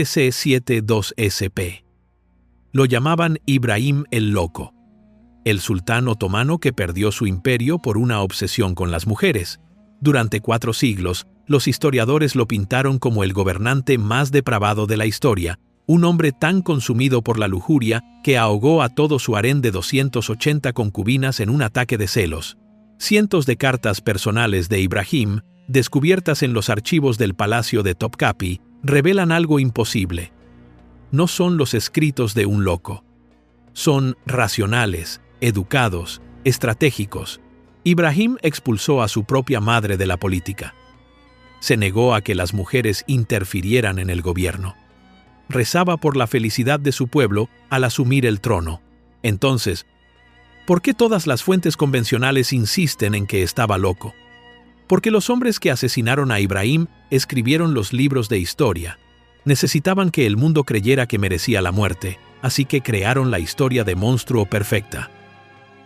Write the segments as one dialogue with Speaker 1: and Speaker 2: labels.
Speaker 1: CC72SP. Lo llamaban Ibrahim el Loco, el sultán otomano que perdió su imperio por una obsesión con las mujeres. Durante 4 siglos, los historiadores lo pintaron como el gobernante más depravado de la historia, un hombre tan consumido por la lujuria que ahogó a todo su harén de 280 concubinas en un ataque de celos. Cientos de cartas personales de Ibrahim, descubiertas en los archivos del palacio de Topkapi, revelan algo imposible. No son los escritos de un loco. Son racionales, educados, estratégicos. Ibrahim expulsó a su propia madre de la política. Se negó a que las mujeres interfirieran en el gobierno. Rezaba por la felicidad de su pueblo al asumir el trono. Entonces, ¿por qué todas las fuentes convencionales insisten en que estaba loco? Porque los hombres que asesinaron a Ibrahim escribieron los libros de historia. Necesitaban que el mundo creyera que merecía la muerte, así que crearon la historia de monstruo perfecta.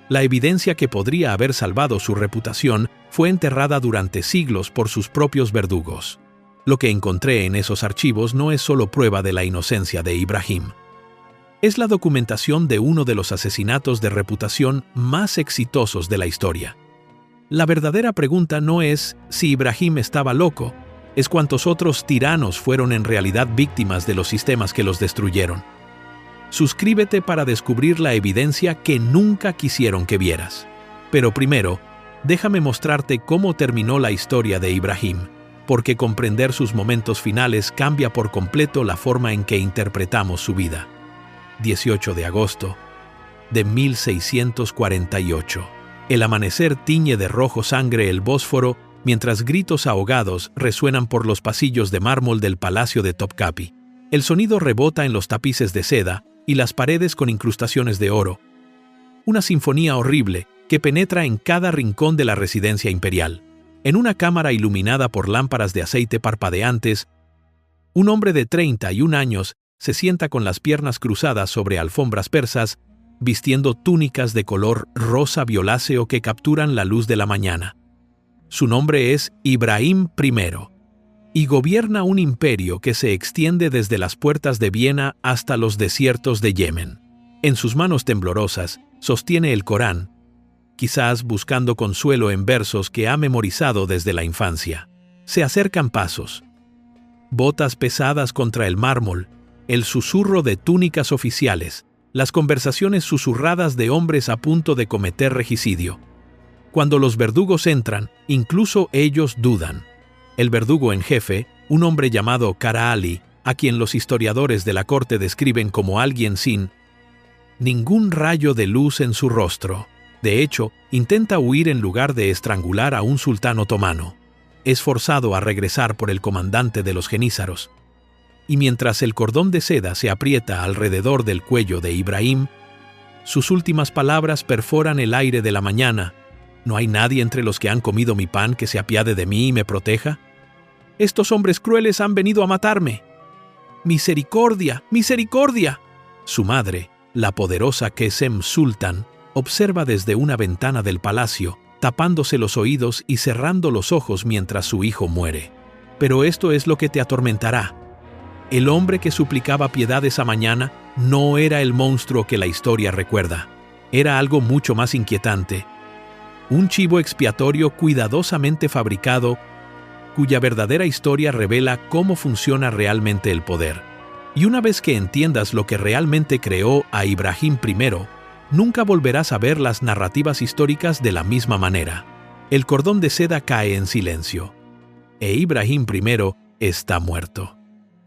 Speaker 1: La evidencia que podría haber salvado su reputación fue enterrada durante siglos por sus propios verdugos. Lo que encontré en esos archivos no es solo prueba de la inocencia de Ibrahim. Es la documentación de uno de los asesinatos de reputación más exitosos de la historia. La verdadera pregunta no es si Ibrahim estaba loco, es cuántos otros tiranos fueron en realidad víctimas de los sistemas que los destruyeron. Suscríbete para descubrir la evidencia que nunca quisieron que vieras. Pero primero, déjame mostrarte cómo terminó la historia de Ibrahim, porque comprender sus momentos finales cambia por completo la forma en que interpretamos su vida. 18 de agosto de 1648. El amanecer tiñe de rojo sangre el Bósforo mientras gritos ahogados resuenan por los pasillos de mármol del palacio de Topkapi. El sonido rebota en los tapices de seda y las paredes con incrustaciones de oro. Una sinfonía horrible que penetra en cada rincón de la residencia imperial. En una cámara iluminada por lámparas de aceite parpadeantes, un hombre de 31 años se sienta con las piernas cruzadas sobre alfombras persas, vistiendo túnicas de color rosa violáceo que capturan la luz de la mañana. Su nombre es Ibrahim I, y gobierna un imperio que se extiende desde las puertas de Viena hasta los desiertos de Yemen. En sus manos temblorosas sostiene el Corán, quizás buscando consuelo en versos que ha memorizado desde la infancia. Se acercan pasos. Botas pesadas contra el mármol, el susurro de túnicas oficiales, las conversaciones susurradas de hombres a punto de cometer regicidio. Cuando los verdugos entran, incluso ellos dudan. El verdugo en jefe, un hombre llamado Kara Ali, a quien los historiadores de la corte describen como alguien sin ningún rayo de luz en su rostro. De hecho, intenta huir en lugar de estrangular a un sultán otomano. Es forzado a regresar por el comandante de los genízaros. Y mientras el cordón de seda se aprieta alrededor del cuello de Ibrahim, sus últimas palabras perforan el aire de la mañana. ¿No hay nadie entre los que han comido mi pan que se apiade de mí y me proteja? Estos hombres crueles han venido a matarme. ¡Misericordia! ¡Misericordia! Su madre, la poderosa Kesem Sultan, observa desde una ventana del palacio, tapándose los oídos y cerrando los ojos mientras su hijo muere. Pero esto es lo que te atormentará. El hombre que suplicaba piedad esa mañana no era el monstruo que la historia recuerda. Era algo mucho más inquietante. Un chivo expiatorio cuidadosamente fabricado, cuya verdadera historia revela cómo funciona realmente el poder. Y una vez que entiendas lo que realmente creó a Ibrahim I, nunca volverás a ver las narrativas históricas de la misma manera. El cordón de seda cae en silencio. E Ibrahim I está muerto.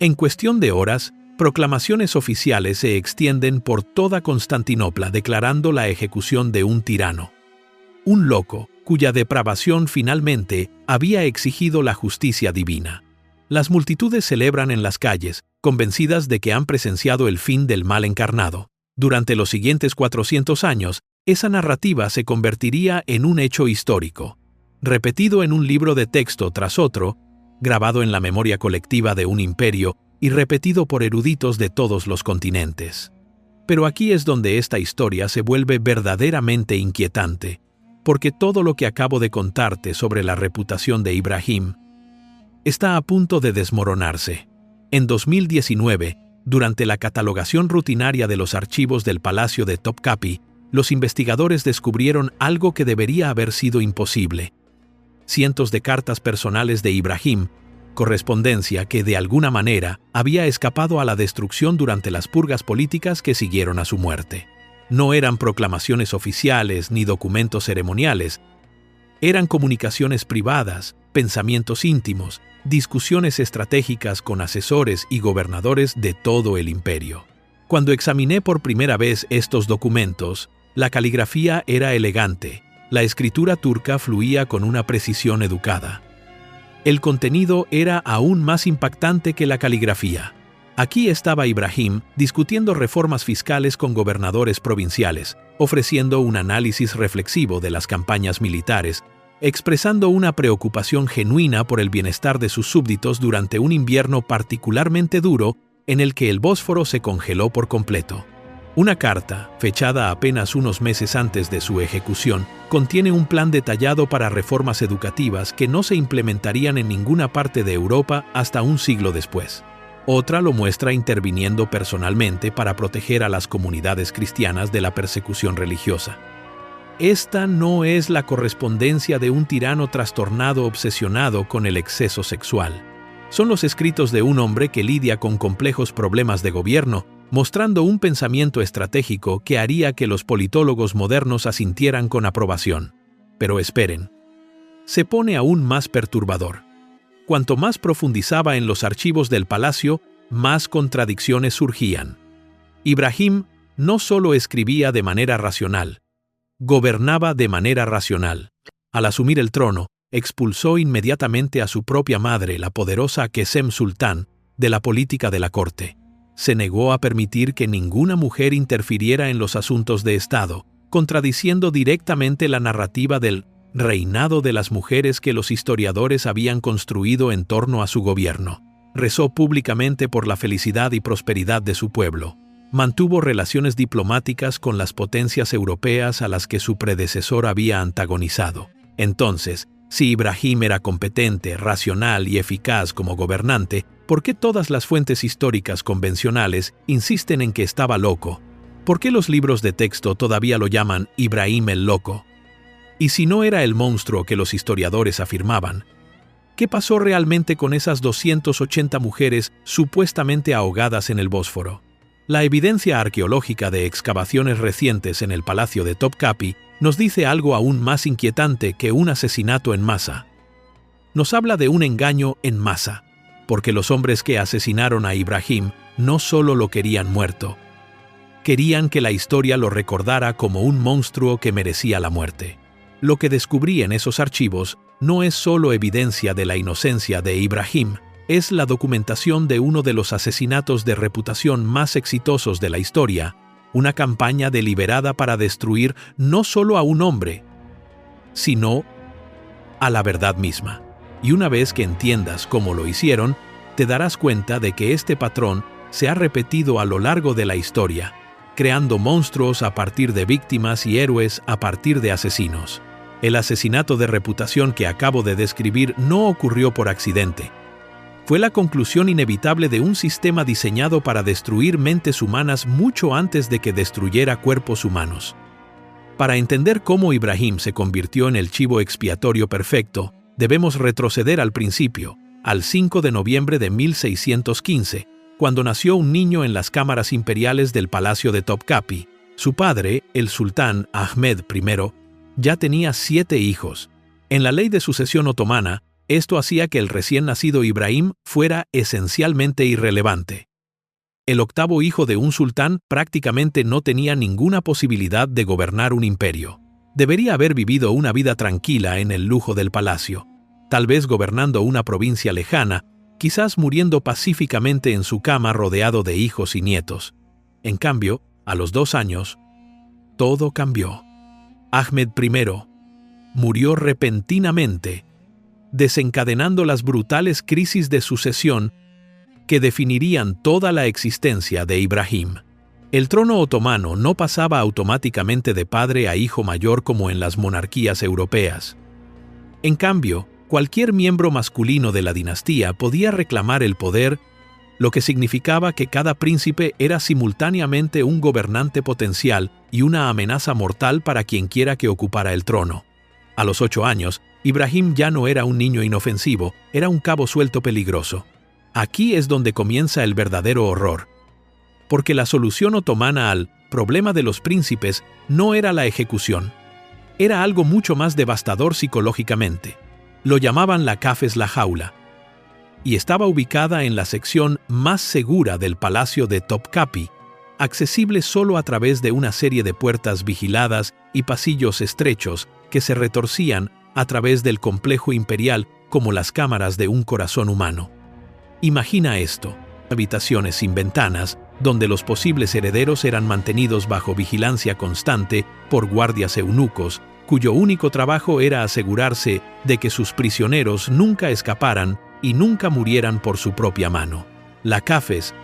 Speaker 1: En cuestión de horas, proclamaciones oficiales se extienden por toda Constantinopla declarando la ejecución de un tirano. Un loco, cuya depravación finalmente había exigido la justicia divina. Las multitudes celebran en las calles, convencidas de que han presenciado el fin del mal encarnado. Durante los siguientes 400 años, esa narrativa se convertiría en un hecho histórico, repetido en un libro de texto tras otro, grabado en la memoria colectiva de un imperio y repetido por eruditos de todos los continentes. Pero aquí es donde esta historia se vuelve verdaderamente inquietante, porque todo lo que acabo de contarte sobre la reputación de Ibrahim está a punto de desmoronarse. En 2019, durante la catalogación rutinaria de los archivos del Palacio de Topkapi, los investigadores descubrieron algo que debería haber sido imposible. Cientos de cartas personales de Ibrahim, correspondencia que de alguna manera había escapado a la destrucción durante las purgas políticas que siguieron a su muerte. No eran proclamaciones oficiales ni documentos ceremoniales. Eran comunicaciones privadas, pensamientos íntimos, discusiones estratégicas con asesores y gobernadores de todo el imperio. Cuando examiné por primera vez estos documentos, la caligrafía era elegante, la escritura turca fluía con una precisión educada. El contenido era aún más impactante que la caligrafía. Aquí estaba Ibrahim discutiendo reformas fiscales con gobernadores provinciales, ofreciendo un análisis reflexivo de las campañas militares, expresando una preocupación genuina por el bienestar de sus súbditos durante un invierno particularmente duro en el que el Bósforo se congeló por completo. Una carta, fechada apenas unos meses antes de su ejecución, contiene un plan detallado para reformas educativas que no se implementarían en ninguna parte de Europa hasta un siglo después. Otra lo muestra interviniendo personalmente para proteger a las comunidades cristianas de la persecución religiosa. Esta no es la correspondencia de un tirano trastornado obsesionado con el exceso sexual. Son los escritos de un hombre que lidia con complejos problemas de gobierno, mostrando un pensamiento estratégico que haría que los politólogos modernos asintieran con aprobación. Pero esperen. Se pone aún más perturbador. Cuanto más profundizaba en los archivos del palacio, más contradicciones surgían. Ibrahim no solo escribía de manera racional, gobernaba de manera racional. Al asumir el trono, expulsó inmediatamente a su propia madre, la poderosa Kesem Sultán, de la política de la corte. Se negó a permitir que ninguna mujer interfiriera en los asuntos de Estado, contradiciendo directamente la narrativa del reinado de las mujeres que los historiadores habían construido en torno a su gobierno. Rezó públicamente por la felicidad y prosperidad de su pueblo. Mantuvo relaciones diplomáticas con las potencias europeas a las que su predecesor había antagonizado. Entonces, si Ibrahim era competente, racional y eficaz como gobernante, ¿por qué todas las fuentes históricas convencionales insisten en que estaba loco? ¿Por qué los libros de texto todavía lo llaman Ibrahim el Loco? Y si no era el monstruo que los historiadores afirmaban, ¿qué pasó realmente con esas 280 mujeres supuestamente ahogadas en el Bósforo? La evidencia arqueológica de excavaciones recientes en el Palacio de Topkapi nos dice algo aún más inquietante que un asesinato en masa. Nos habla de un engaño en masa, porque los hombres que asesinaron a Ibrahim no solo lo querían muerto, querían que la historia lo recordara como un monstruo que merecía la muerte. Lo que descubrí en esos archivos no es solo evidencia de la inocencia de Ibrahim, es la documentación de uno de los asesinatos de reputación más exitosos de la historia, una campaña deliberada para destruir no solo a un hombre, sino a la verdad misma. Y una vez que entiendas cómo lo hicieron, te darás cuenta de que este patrón se ha repetido a lo largo de la historia, creando monstruos a partir de víctimas y héroes a partir de asesinos. El asesinato de reputación que acabo de describir no ocurrió por accidente. Fue la conclusión inevitable de un sistema diseñado para destruir mentes humanas mucho antes de que destruyera cuerpos humanos. Para entender cómo Ibrahim se convirtió en el chivo expiatorio perfecto, debemos retroceder al principio, al 5 de noviembre de 1615, cuando nació un niño en las cámaras imperiales del Palacio de Topkapi. Su padre, el sultán Ahmed I, ya tenía 7 hijos. En la ley de sucesión otomana, esto hacía que el recién nacido Ibrahim fuera esencialmente irrelevante. El octavo hijo de un sultán prácticamente no tenía ninguna posibilidad de gobernar un imperio. Debería haber vivido una vida tranquila en el lujo del palacio, tal vez gobernando una provincia lejana, quizás muriendo pacíficamente en su cama rodeado de hijos y nietos. En cambio, a los 2 años, todo cambió. Ahmed I murió repentinamente, desencadenando las brutales crisis de sucesión que definirían toda la existencia de Ibrahim. El trono otomano no pasaba automáticamente de padre a hijo mayor como en las monarquías europeas. En cambio, cualquier miembro masculino de la dinastía podía reclamar el poder lo que significaba que cada príncipe era simultáneamente un gobernante potencial y una amenaza mortal para quienquiera que ocupara el trono. A los 8 años, Ibrahim ya no era un niño inofensivo, era un cabo suelto peligroso. Aquí es donde comienza el verdadero horror. Porque la solución otomana al problema de los príncipes no era la ejecución. Era algo mucho más devastador psicológicamente. Lo llamaban la Kafes la jaula. Y estaba ubicada en la sección más segura del palacio de Topkapi, accesible solo a través de una serie de puertas vigiladas y pasillos estrechos que se retorcían a través del complejo imperial como las cámaras de un corazón humano. Imagina esto: habitaciones sin ventanas, donde los posibles herederos eran mantenidos bajo vigilancia constante por guardias eunucos, cuyo único trabajo era asegurarse de que sus prisioneros nunca escaparan y nunca murieran por su propia mano. La Kafes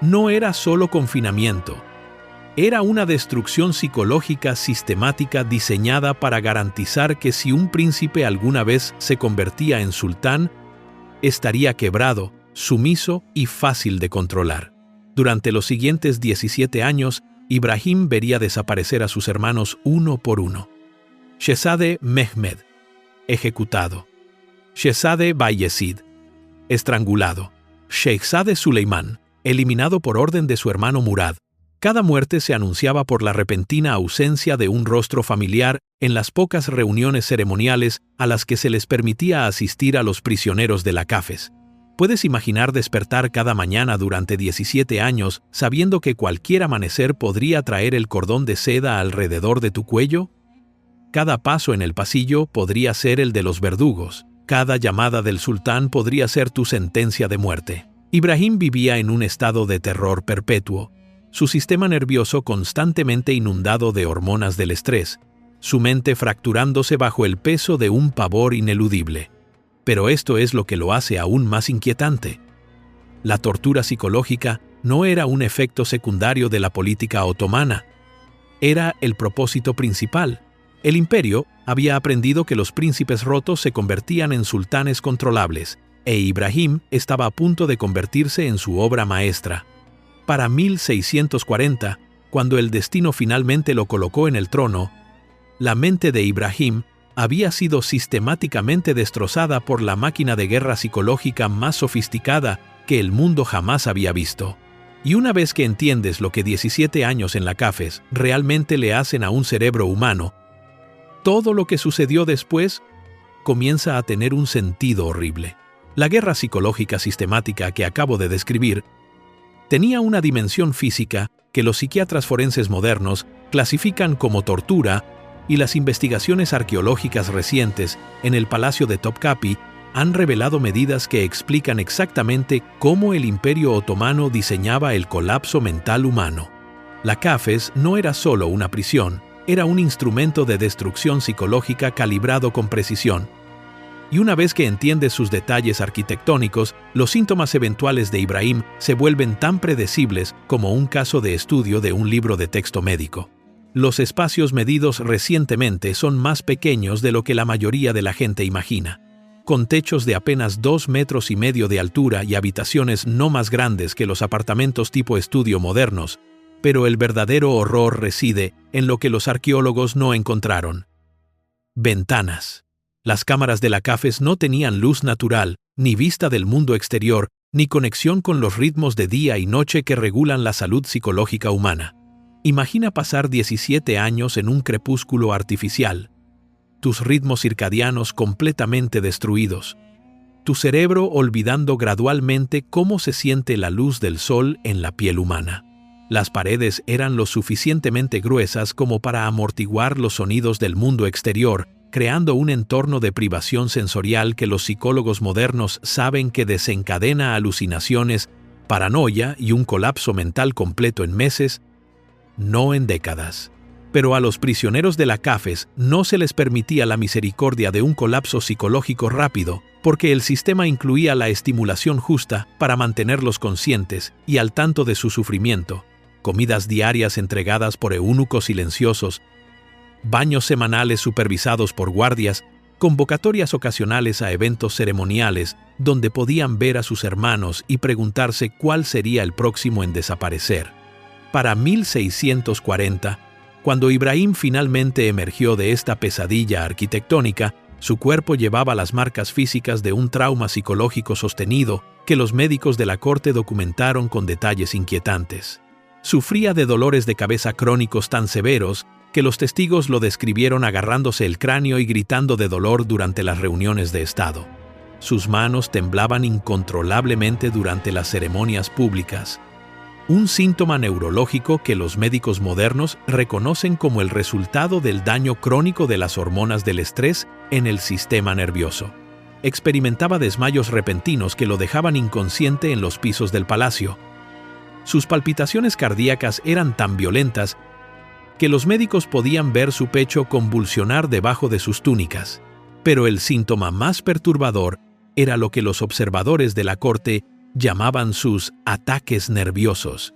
Speaker 1: no era solo confinamiento, era una destrucción psicológica sistemática diseñada para garantizar que si un príncipe alguna vez se convertía en sultán, estaría quebrado, sumiso y fácil de controlar. Durante los siguientes 17 años, Ibrahim vería desaparecer a sus hermanos uno por uno. Shehzade Mehmed, ejecutado. Shehzade Bayezid, estrangulado. Shehzade Suleimán, eliminado por orden de su hermano Murad. Cada muerte se anunciaba por la repentina ausencia de un rostro familiar en las pocas reuniones ceremoniales a las que se les permitía asistir a los prisioneros de la Kafes. ¿Puedes imaginar despertar cada mañana durante 17 años sabiendo que cualquier amanecer podría traer el cordón de seda alrededor de tu cuello? Cada paso en el pasillo podría ser el de los verdugos. Cada llamada del sultán podría ser tu sentencia de muerte. Ibrahim vivía en un estado de terror perpetuo, su sistema nervioso constantemente inundado de hormonas del estrés, su mente fracturándose bajo el peso de un pavor ineludible. Pero esto es lo que lo hace aún más inquietante. La tortura psicológica no era un efecto secundario de la política otomana. Era el propósito principal. El imperio había aprendido que los príncipes rotos se convertían en sultanes controlables, e Ibrahim estaba a punto de convertirse en su obra maestra. Para 1640, cuando el destino finalmente lo colocó en el trono, la mente de Ibrahim había sido sistemáticamente destrozada por la máquina de guerra psicológica más sofisticada que el mundo jamás había visto. Y una vez que entiendes lo que 17 años en la Kafes realmente le hacen a un cerebro humano, todo lo que sucedió después comienza a tener un sentido horrible. La guerra psicológica sistemática que acabo de describir tenía una dimensión física que los psiquiatras forenses modernos clasifican como tortura, y las investigaciones arqueológicas recientes en el Palacio de Topkapi han revelado medidas que explican exactamente cómo el Imperio Otomano diseñaba el colapso mental humano. La Kafes no era solo una prisión, era un instrumento de destrucción psicológica calibrado con precisión. Y una vez que entiendes sus detalles arquitectónicos, los síntomas eventuales de Ibrahim se vuelven tan predecibles como un caso de estudio de un libro de texto médico. Los espacios medidos recientemente son más pequeños de lo que la mayoría de la gente imagina. Con techos de apenas 2,5 metros de altura y habitaciones no más grandes que los apartamentos tipo estudio modernos, pero el verdadero horror reside en lo que los arqueólogos no encontraron. Ventanas. Las cámaras de la Kafes no tenían luz natural, ni vista del mundo exterior, ni conexión con los ritmos de día y noche que regulan la salud psicológica humana. Imagina pasar 17 años en un crepúsculo artificial, tus ritmos circadianos completamente destruidos, tu cerebro olvidando gradualmente cómo se siente la luz del sol en la piel humana. Las paredes eran lo suficientemente gruesas como para amortiguar los sonidos del mundo exterior, creando un entorno de privación sensorial que los psicólogos modernos saben que desencadena alucinaciones, paranoia y un colapso mental completo en meses, no en décadas. Pero a los prisioneros de la Kafes no se les permitía la misericordia de un colapso psicológico rápido, porque el sistema incluía la estimulación justa para mantenerlos conscientes y al tanto de su sufrimiento, comidas diarias entregadas por eunucos silenciosos, baños semanales supervisados por guardias, convocatorias ocasionales a eventos ceremoniales, donde podían ver a sus hermanos y preguntarse cuál sería el próximo en desaparecer. Para 1640, cuando Ibrahim finalmente emergió de esta pesadilla arquitectónica, su cuerpo llevaba las marcas físicas de un trauma psicológico sostenido que los médicos de la corte documentaron con detalles inquietantes. Sufría de dolores de cabeza crónicos tan severos que los testigos lo describieron agarrándose el cráneo y gritando de dolor durante las reuniones de Estado. Sus manos temblaban incontrolablemente durante las ceremonias públicas, un síntoma neurológico que los médicos modernos reconocen como el resultado del daño crónico de las hormonas del estrés en el sistema nervioso. Experimentaba desmayos repentinos que lo dejaban inconsciente en los pisos del palacio. Sus palpitaciones cardíacas eran tan violentas que los médicos podían ver su pecho convulsionar debajo de sus túnicas. Pero el síntoma más perturbador era lo que los observadores de la corte llamaban sus ataques nerviosos.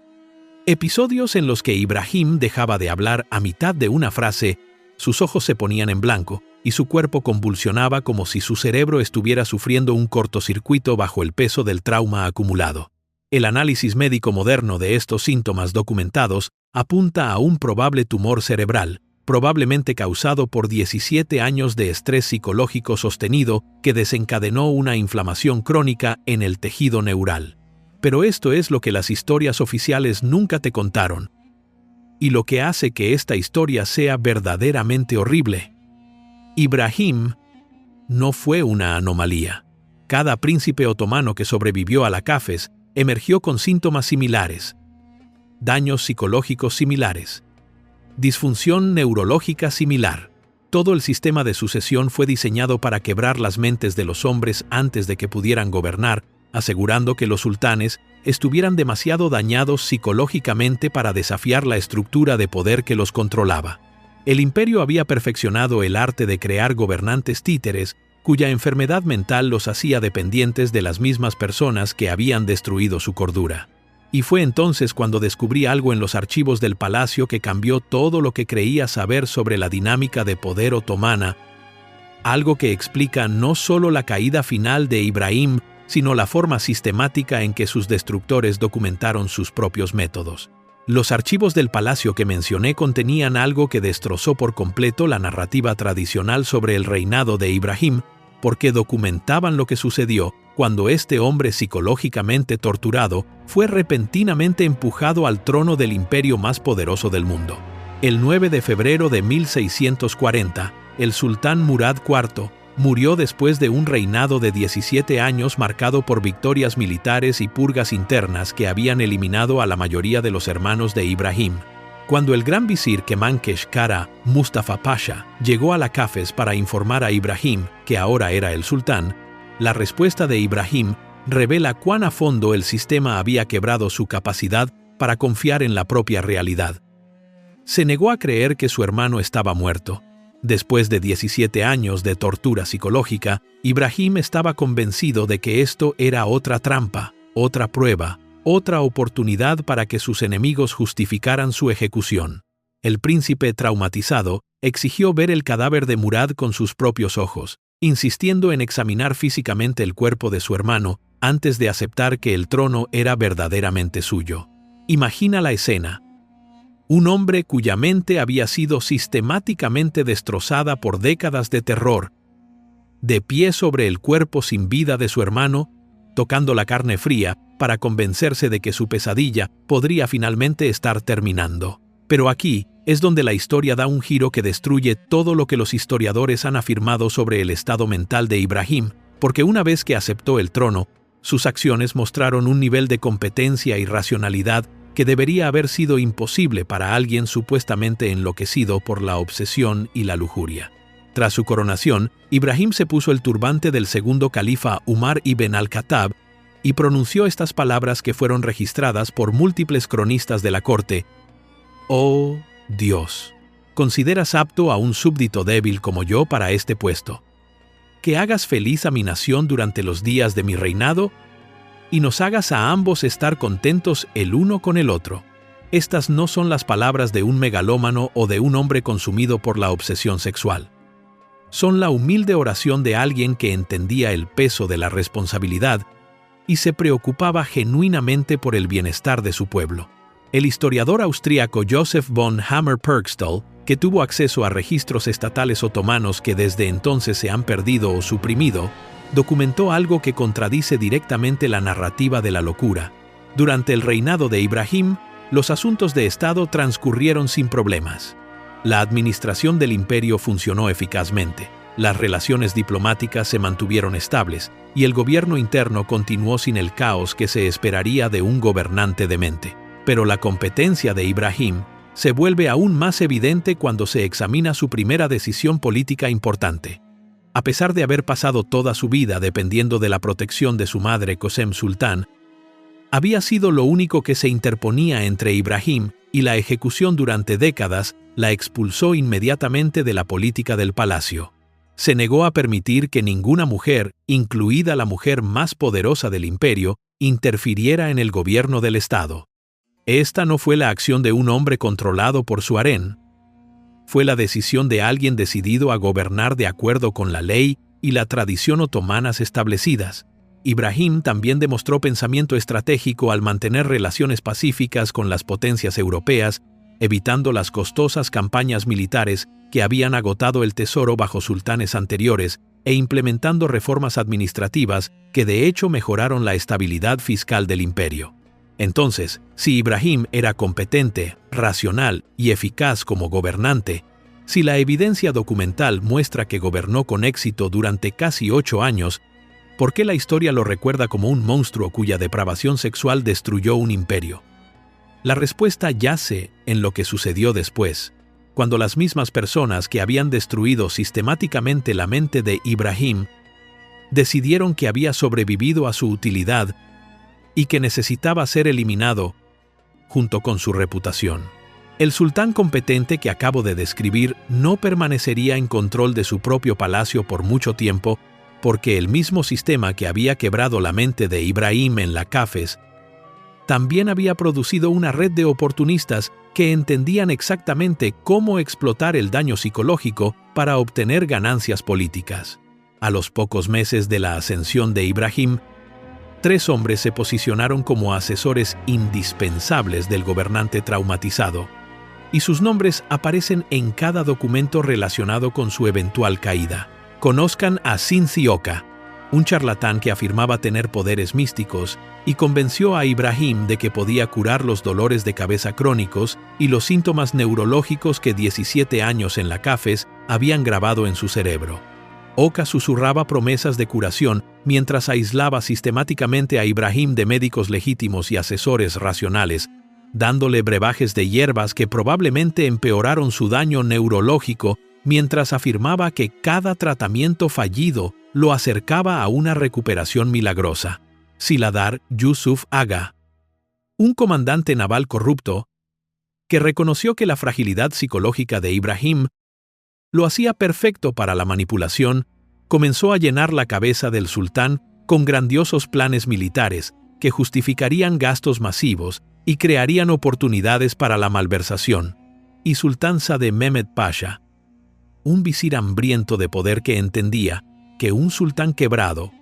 Speaker 1: Episodios en los que Ibrahim dejaba de hablar a mitad de una frase, sus ojos se ponían en blanco y su cuerpo convulsionaba como si su cerebro estuviera sufriendo un cortocircuito bajo el peso del trauma acumulado. El análisis médico moderno de estos síntomas documentados apunta a un probable tumor cerebral, probablemente causado por 17 años de estrés psicológico sostenido que desencadenó una inflamación crónica en el tejido neural. Pero esto es lo que las historias oficiales nunca te contaron, y lo que hace que esta historia sea verdaderamente horrible. Ibrahim no fue una anomalía. Cada príncipe otomano que sobrevivió a la Cafes emergió con síntomas similares, daños psicológicos similares, disfunción neurológica similar. Todo el sistema de sucesión fue diseñado para quebrar las mentes de los hombres antes de que pudieran gobernar, asegurando que los sultanes estuvieran demasiado dañados psicológicamente para desafiar la estructura de poder que los controlaba. El imperio había perfeccionado el arte de crear gobernantes títeres, cuya enfermedad mental los hacía dependientes de las mismas personas que habían destruido su cordura. Y fue entonces cuando descubrí algo en los archivos del palacio que cambió todo lo que creía saber sobre la dinámica de poder otomana, algo que explica no solo la caída final de Ibrahim, sino la forma sistemática en que sus destructores documentaron sus propios métodos. Los archivos del palacio que mencioné contenían algo que destrozó por completo la narrativa tradicional sobre el reinado de Ibrahim, porque documentaban lo que sucedió cuando este hombre psicológicamente torturado fue repentinamente empujado al trono del imperio más poderoso del mundo. El 9 de febrero de 1640, el sultán Murad IV murió después de un reinado de 17 años marcado por victorias militares y purgas internas que habían eliminado a la mayoría de los hermanos de Ibrahim. Cuando el gran visir Kemankesh Kara Mustafa Pasha llegó a la Cafes para informar a Ibrahim, que ahora era el sultán, la respuesta de Ibrahim revela cuán a fondo el sistema había quebrado su capacidad para confiar en la propia realidad. Se negó a creer que su hermano estaba muerto. Después de 17 años de tortura psicológica, Ibrahim estaba convencido de que esto era otra trampa, otra prueba, otra oportunidad para que sus enemigos justificaran su ejecución. El príncipe, traumatizado, exigió ver el cadáver de Murad con sus propios ojos, insistiendo en examinar físicamente el cuerpo de su hermano antes de aceptar que el trono era verdaderamente suyo. Imagina la escena. Un hombre cuya mente había sido sistemáticamente destrozada por décadas de terror, de pie sobre el cuerpo sin vida de su hermano, tocando la carne fría para convencerse de que su pesadilla podría finalmente estar terminando. Pero aquí es donde la historia da un giro que destruye todo lo que los historiadores han afirmado sobre el estado mental de Ibrahim, porque una vez que aceptó el trono, sus acciones mostraron un nivel de competencia y racionalidad que debería haber sido imposible para alguien supuestamente enloquecido por la obsesión y la lujuria. Tras su coronación, Ibrahim se puso el turbante del segundo califa Umar ibn al-Khattab y pronunció estas palabras que fueron registradas por múltiples cronistas de la corte: «Oh Dios, ¿consideras apto a un súbdito débil como yo para este puesto? Que hagas feliz a mi nación durante los días de mi reinado y nos hagas a ambos estar contentos el uno con el otro». Estas no son las palabras de un megalómano o de un hombre consumido por la obsesión sexual. son la humilde oración de alguien que entendía el peso de la responsabilidad y se preocupaba genuinamente por el bienestar de su pueblo. El historiador austríaco Joseph von Hammer-Purgstall, que tuvo acceso a registros estatales otomanos que desde entonces se han perdido o suprimido, documentó algo que contradice directamente la narrativa de la locura. Durante el reinado de Ibrahim, los asuntos de Estado transcurrieron sin problemas. La administración del imperio funcionó eficazmente, las relaciones diplomáticas se mantuvieron estables y el gobierno interno continuó sin el caos que se esperaría de un gobernante demente. Pero la competencia de Ibrahim se vuelve aún más evidente cuando se examina su primera decisión política importante. A pesar de haber pasado toda su vida dependiendo de la protección de su madre Qasem Sultán, había sido lo único que se interponía entre Ibrahim y la ejecución durante décadas, la expulsó inmediatamente de la política del palacio. Se negó a permitir que ninguna mujer, incluida la mujer más poderosa del imperio, interfiriera en el gobierno del Estado. Esta no fue la acción de un hombre controlado por su harén. Fue la decisión de alguien decidido a gobernar de acuerdo con la ley y la tradición otomanas establecidas. Ibrahim también demostró pensamiento estratégico al mantener relaciones pacíficas con las potencias europeas, evitando las costosas campañas militares que habían agotado el tesoro bajo sultanes anteriores e implementando reformas administrativas que de hecho mejoraron la estabilidad fiscal del imperio. Entonces, si Ibrahim era competente, racional y eficaz como gobernante, si la evidencia documental muestra que gobernó con éxito durante casi 8 años, ¿por qué la historia lo recuerda como un monstruo cuya depravación sexual destruyó un imperio? La respuesta yace en lo que sucedió después, cuando las mismas personas que habían destruido sistemáticamente la mente de Ibrahim decidieron que había sobrevivido a su utilidad y que necesitaba ser eliminado junto con su reputación. El sultán competente que acabo de describir no permanecería en control de su propio palacio por mucho tiempo, porque el mismo sistema que había quebrado la mente de Ibrahim en la Cafes también había producido una red de oportunistas que entendían exactamente cómo explotar el daño psicológico para obtener ganancias políticas. A los pocos meses de la ascensión de Ibrahim, 3 hombres se posicionaron como asesores indispensables del gobernante traumatizado, y sus nombres aparecen en cada documento relacionado con su eventual caída. Conozcan a Sinzi Oka, un charlatán que afirmaba tener poderes místicos y convenció a Ibrahim de que podía curar los dolores de cabeza crónicos y los síntomas neurológicos que 17 años en la Cafes habían grabado en su cerebro. Oka susurraba promesas de curación mientras aislaba sistemáticamente a Ibrahim de médicos legítimos y asesores racionales, dándole brebajes de hierbas que probablemente empeoraron su daño neurológico, mientras afirmaba que cada tratamiento fallido lo acercaba a una recuperación milagrosa. Siladar Yusuf Aga, un comandante naval corrupto, que reconoció que la fragilidad psicológica de Ibrahim lo hacía perfecto para la manipulación, comenzó a llenar la cabeza del sultán con grandiosos planes militares que justificarían gastos masivos y crearían oportunidades para la malversación. Y Sultán Sade Mehmed Pasha, un visir hambriento de poder que entendía que un sultán quebrado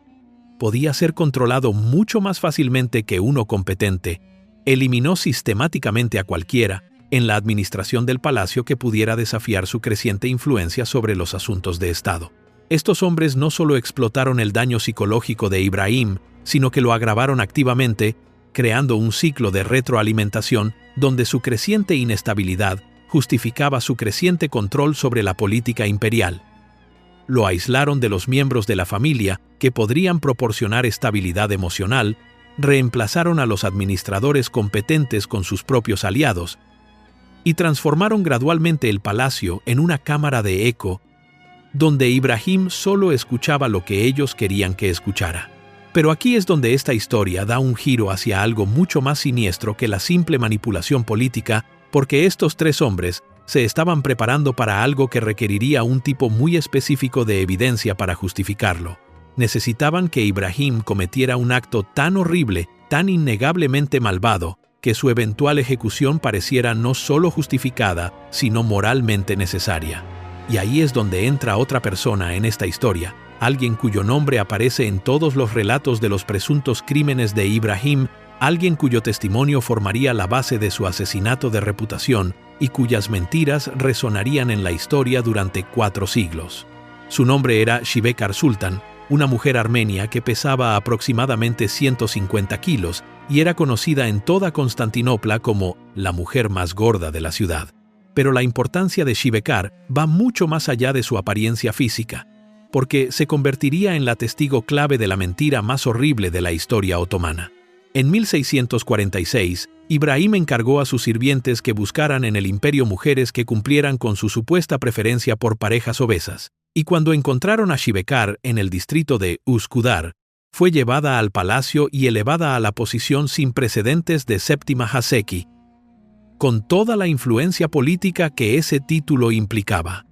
Speaker 1: podía ser controlado mucho más fácilmente que uno competente, eliminó sistemáticamente a cualquiera en la administración del palacio que pudiera desafiar su creciente influencia sobre los asuntos de Estado. Estos hombres no solo explotaron el daño psicológico de Ibrahim, sino que lo agravaron activamente, creando un ciclo de retroalimentación donde su creciente inestabilidad justificaba su creciente control sobre la política imperial. Lo aislaron de los miembros de la familia que podrían proporcionar estabilidad emocional, reemplazaron a los administradores competentes con sus propios aliados, y transformaron gradualmente el palacio en una cámara de eco, donde Ibrahim solo escuchaba lo que ellos querían que escuchara. Pero aquí es donde esta historia da un giro hacia algo mucho más siniestro que la simple manipulación política, porque estos 3 hombres se estaban preparando para algo que requeriría un tipo muy específico de evidencia para justificarlo. Necesitaban que Ibrahim cometiera un acto tan horrible, tan innegablemente malvado, que su eventual ejecución pareciera no solo justificada, sino moralmente necesaria. Y ahí es donde entra otra persona en esta historia, alguien cuyo nombre aparece en todos los relatos de los presuntos crímenes de Ibrahim, alguien cuyo testimonio formaría la base de su asesinato de reputación y cuyas mentiras resonarían en la historia durante 4 siglos. Su nombre era Shibekar Sultan, una mujer armenia que pesaba aproximadamente 150 kilos y era conocida en toda Constantinopla como la mujer más gorda de la ciudad. Pero la importancia de Shibekar va mucho más allá de su apariencia física, porque se convertiría en la testigo clave de la mentira más horrible de la historia otomana. En 1646, Ibrahim encargó a sus sirvientes que buscaran en el imperio mujeres que cumplieran con su supuesta preferencia por parejas obesas, y cuando encontraron a Shibekar en el distrito de Üsküdar, fue llevada al palacio y elevada a la posición sin precedentes de séptima Haseki, con toda la influencia política que ese título implicaba.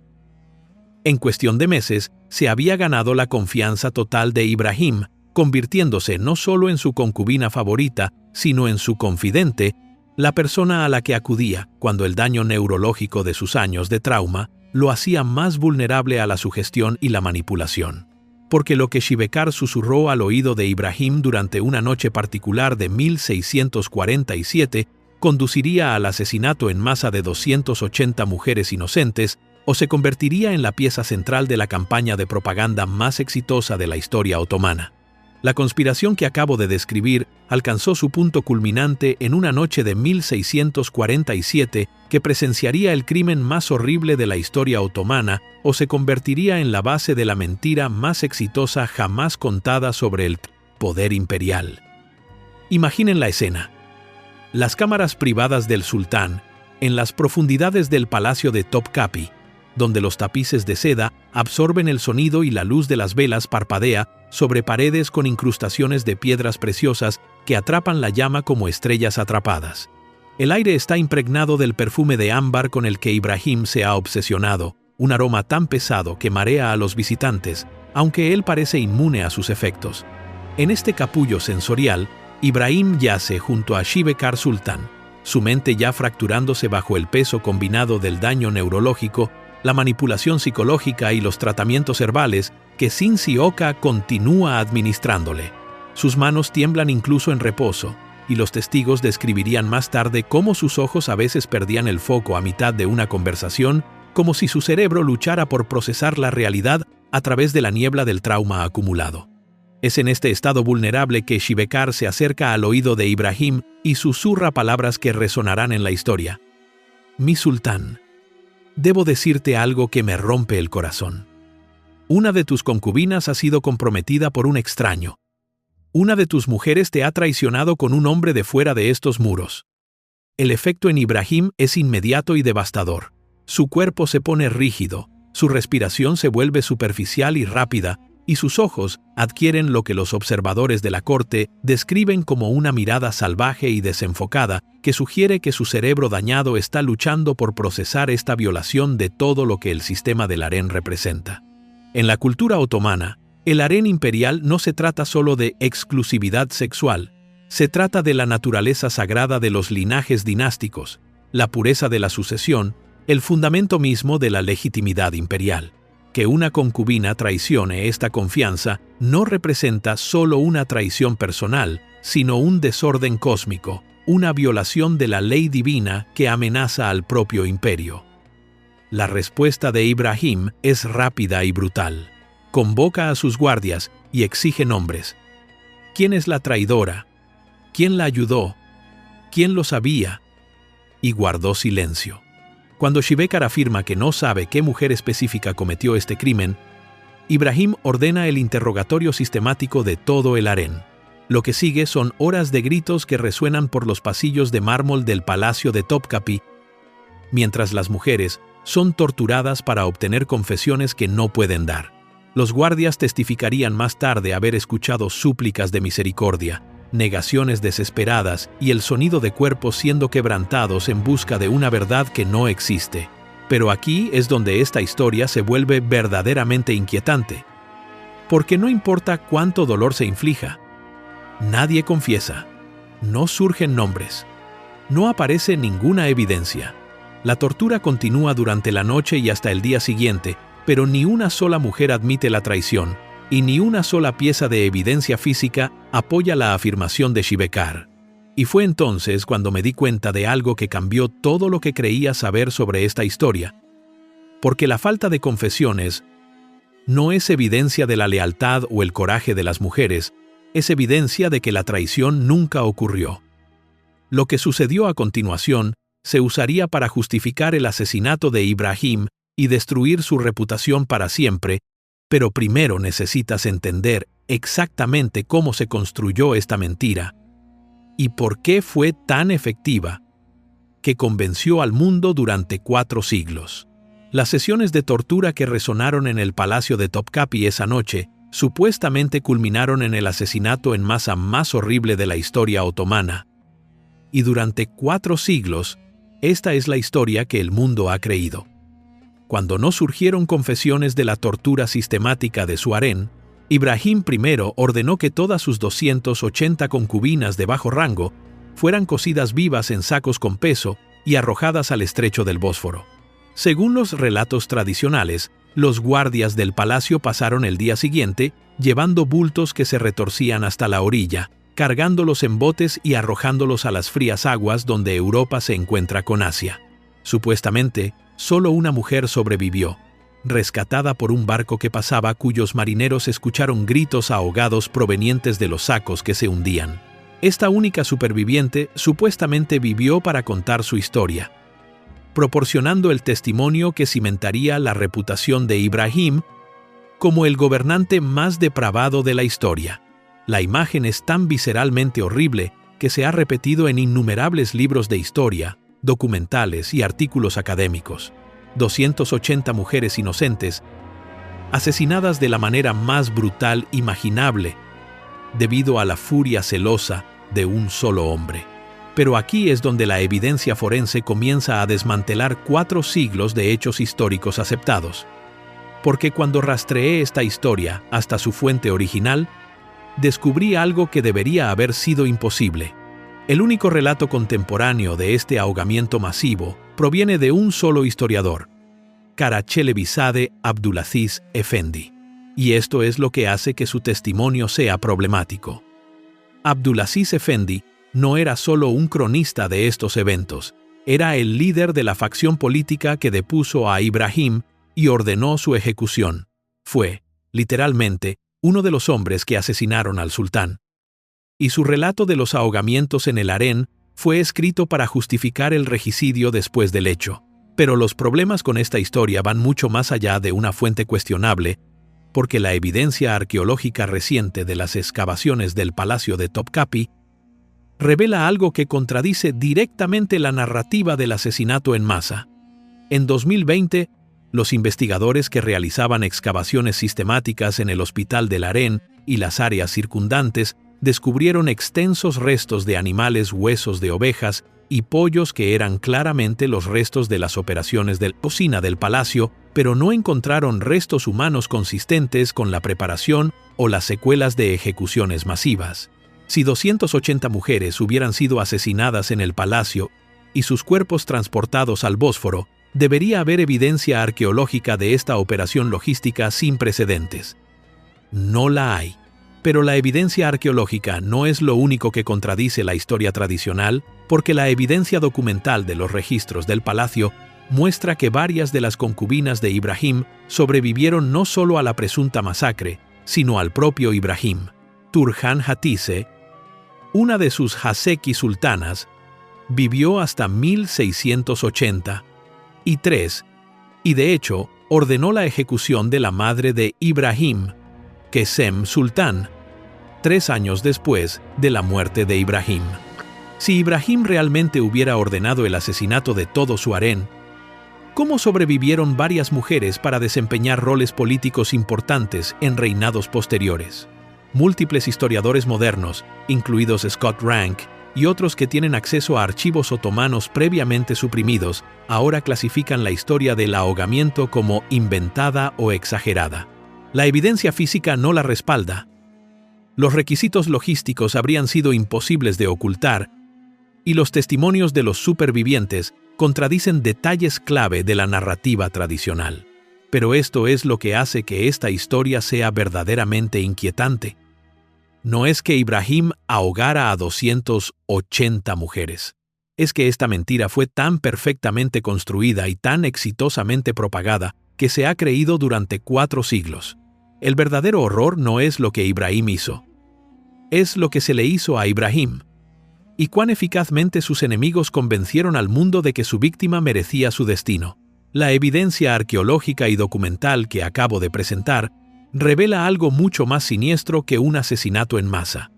Speaker 1: En cuestión de meses, se había ganado la confianza total de Ibrahim, convirtiéndose no solo en su concubina favorita, sino en su confidente, la persona a la que acudía cuando el daño neurológico de sus años de trauma lo hacía más vulnerable a la sugestión y la manipulación. Porque lo que Shibekar susurró al oído de Ibrahim durante una noche particular de 1647 conduciría al asesinato en masa de 280 mujeres inocentes o se convertiría en la pieza central de la campaña de propaganda más exitosa de la historia otomana. La conspiración que acabo de describir alcanzó su punto culminante en una noche de 1647 que presenciaría el crimen más horrible de la historia otomana o se convertiría en la base de la mentira más exitosa jamás contada sobre el poder imperial. Imaginen la escena. Las cámaras privadas del sultán, en las profundidades del palacio de Topkapi, donde los tapices de seda absorben el sonido y la luz de las velas parpadea sobre paredes con incrustaciones de piedras preciosas que atrapan la llama como estrellas atrapadas. El aire está impregnado del perfume de ámbar con el que Ibrahim se ha obsesionado, un aroma tan pesado que marea a los visitantes, aunque él parece inmune a sus efectos. En este capullo sensorial, Ibrahim yace junto a Shibekar Sultan, su mente ya fracturándose bajo el peso combinado del daño neurológico, la manipulación psicológica y los tratamientos herbales que Sinsi Oka continúa administrándole. Sus manos tiemblan incluso en reposo, y los testigos describirían más tarde cómo sus ojos a veces perdían el foco a mitad de una conversación, como si su cerebro luchara por procesar la realidad a través de la niebla del trauma acumulado. Es en este estado vulnerable que Shibekar se acerca al oído de Ibrahim y susurra palabras que resonarán en la historia. «Mi sultán, debo decirte algo que me rompe el corazón. Una de tus concubinas ha sido comprometida por un extraño. Una de tus mujeres te ha traicionado con un hombre de fuera de estos muros». El efecto en Ibrahim es inmediato y devastador. Su cuerpo se pone rígido, su respiración se vuelve superficial y rápida, y sus ojos adquieren lo que los observadores de la corte describen como una mirada salvaje y desenfocada que sugiere que su cerebro dañado está luchando por procesar esta violación de todo lo que el sistema del harén representa. En la cultura otomana, el harén imperial no se trata solo de exclusividad sexual, se trata de la naturaleza sagrada de los linajes dinásticos, la pureza de la sucesión, el fundamento mismo de la legitimidad imperial. Que una concubina traicione esta confianza no representa solo una traición personal, sino un desorden cósmico, una violación de la ley divina que amenaza al propio imperio. La respuesta de Ibrahim es rápida y brutal. Convoca a sus guardias y exige nombres. ¿Quién es la traidora? ¿Quién la ayudó? ¿Quién lo sabía? Y guardó silencio. Cuando Shibekar afirma que no sabe qué mujer específica cometió este crimen, Ibrahim ordena el interrogatorio sistemático de todo el harén. Lo que sigue son horas de gritos que resuenan por los pasillos de mármol del palacio de Topkapi, mientras las mujeres son torturadas para obtener confesiones que no pueden dar. Los guardias testificarían más tarde haber escuchado súplicas de misericordia, negaciones desesperadas y el sonido de cuerpos siendo quebrantados en busca de una verdad que no existe. Pero aquí es donde esta historia se vuelve verdaderamente inquietante. Porque no importa cuánto dolor se inflija, nadie confiesa, no surgen nombres, no aparece ninguna evidencia. La tortura continúa durante la noche y hasta el día siguiente, pero ni una sola mujer admite la traición, y ni una sola pieza de evidencia física apoya la afirmación de Shivekar. Y fue entonces cuando me di cuenta de algo que cambió todo lo que creía saber sobre esta historia. Porque la falta de confesiones no es evidencia de la lealtad o el coraje de las mujeres, es evidencia de que la traición nunca ocurrió. Lo que sucedió a continuación se usaría para justificar el asesinato de Ibrahim y destruir su reputación para siempre, pero primero necesitas entender exactamente cómo se construyó esta mentira y por qué fue tan efectiva que convenció al mundo durante 4 siglos. Las sesiones de tortura que resonaron en el palacio de Topkapi esa noche supuestamente culminaron en el asesinato en masa más horrible de la historia otomana. Y durante 4 siglos, esta es la historia que el mundo ha creído. Cuando no surgieron confesiones de la tortura sistemática de su harén, Ibrahim I ordenó que todas sus 280 concubinas de bajo rango fueran cocidas vivas en sacos con peso y arrojadas al estrecho del Bósforo. Según los relatos tradicionales, los guardias del palacio pasaron el día siguiente llevando bultos que se retorcían hasta la orilla, cargándolos en botes y arrojándolos a las frías aguas donde Europa se encuentra con Asia. Supuestamente, solo una mujer sobrevivió, rescatada por un barco que pasaba cuyos marineros escucharon gritos ahogados provenientes de los sacos que se hundían. Esta única superviviente supuestamente vivió para contar su historia, proporcionando el testimonio que cimentaría la reputación de Ibrahim como el gobernante más depravado de la historia. La imagen es tan visceralmente horrible que se ha repetido en innumerables libros de historia, documentales y artículos académicos. 280 mujeres inocentes, asesinadas de la manera más brutal imaginable, debido a la furia celosa de un solo hombre. Pero aquí es donde la evidencia forense comienza a desmantelar 4 siglos de hechos históricos aceptados. Porque cuando rastreé esta historia hasta su fuente original, descubrí algo que debería haber sido imposible. El único relato contemporáneo de este ahogamiento masivo proviene de un solo historiador, Karaçelebizade Abdulaziz Efendi. Y esto es lo que hace que su testimonio sea problemático. Abdulaziz Efendi no era solo un cronista de estos eventos, era el líder de la facción política que depuso a Ibrahim y ordenó su ejecución. Fue, literalmente, uno de los hombres que asesinaron al sultán. Y su relato de los ahogamientos en el harén fue escrito para justificar el regicidio después del hecho. Pero los problemas con esta historia van mucho más allá de una fuente cuestionable, porque la evidencia arqueológica reciente de las excavaciones del palacio de Topkapi revela algo que contradice directamente la narrativa del asesinato en masa. En 2020, los investigadores que realizaban excavaciones sistemáticas en el Hospital del Harén y las áreas circundantes descubrieron extensos restos de animales, huesos de ovejas y pollos que eran claramente los restos de las operaciones de cocina del palacio, pero no encontraron restos humanos consistentes con la preparación o las secuelas de ejecuciones masivas. Si 280 mujeres hubieran sido asesinadas en el palacio y sus cuerpos transportados al Bósforo, debería haber evidencia arqueológica de esta operación logística sin precedentes. No la hay. Pero la evidencia arqueológica no es lo único que contradice la historia tradicional, porque la evidencia documental de los registros del palacio muestra que varias de las concubinas de Ibrahim sobrevivieron no solo a la presunta masacre, sino al propio Ibrahim. Turhan Hatise, una de sus Haseki sultanas, vivió hasta 1683, y de hecho ordenó la ejecución de la madre de Ibrahim, Kesem Sultán, 3 años después de la muerte de Ibrahim. Si Ibrahim realmente hubiera ordenado el asesinato de todo su harén, ¿cómo sobrevivieron varias mujeres para desempeñar roles políticos importantes en reinados posteriores? Múltiples historiadores modernos, incluidos Scott Rank y otros que tienen acceso a archivos otomanos previamente suprimidos, ahora clasifican la historia del ahogamiento como inventada o exagerada. La evidencia física no la respalda. Los requisitos logísticos habrían sido imposibles de ocultar, y los testimonios de los supervivientes contradicen detalles clave de la narrativa tradicional. Pero esto es lo que hace que esta historia sea verdaderamente inquietante. No es que Ibrahim ahogara a 280 mujeres. Es que esta mentira fue tan perfectamente construida y tan exitosamente propagada que se ha creído durante 4 siglos. El verdadero horror no es lo que Ibrahim hizo. Es lo que se le hizo a Ibrahim. Y cuán eficazmente sus enemigos convencieron al mundo de que su víctima merecía su destino. La evidencia arqueológica y documental que acabo de presentar revela algo mucho más siniestro que un asesinato en masa.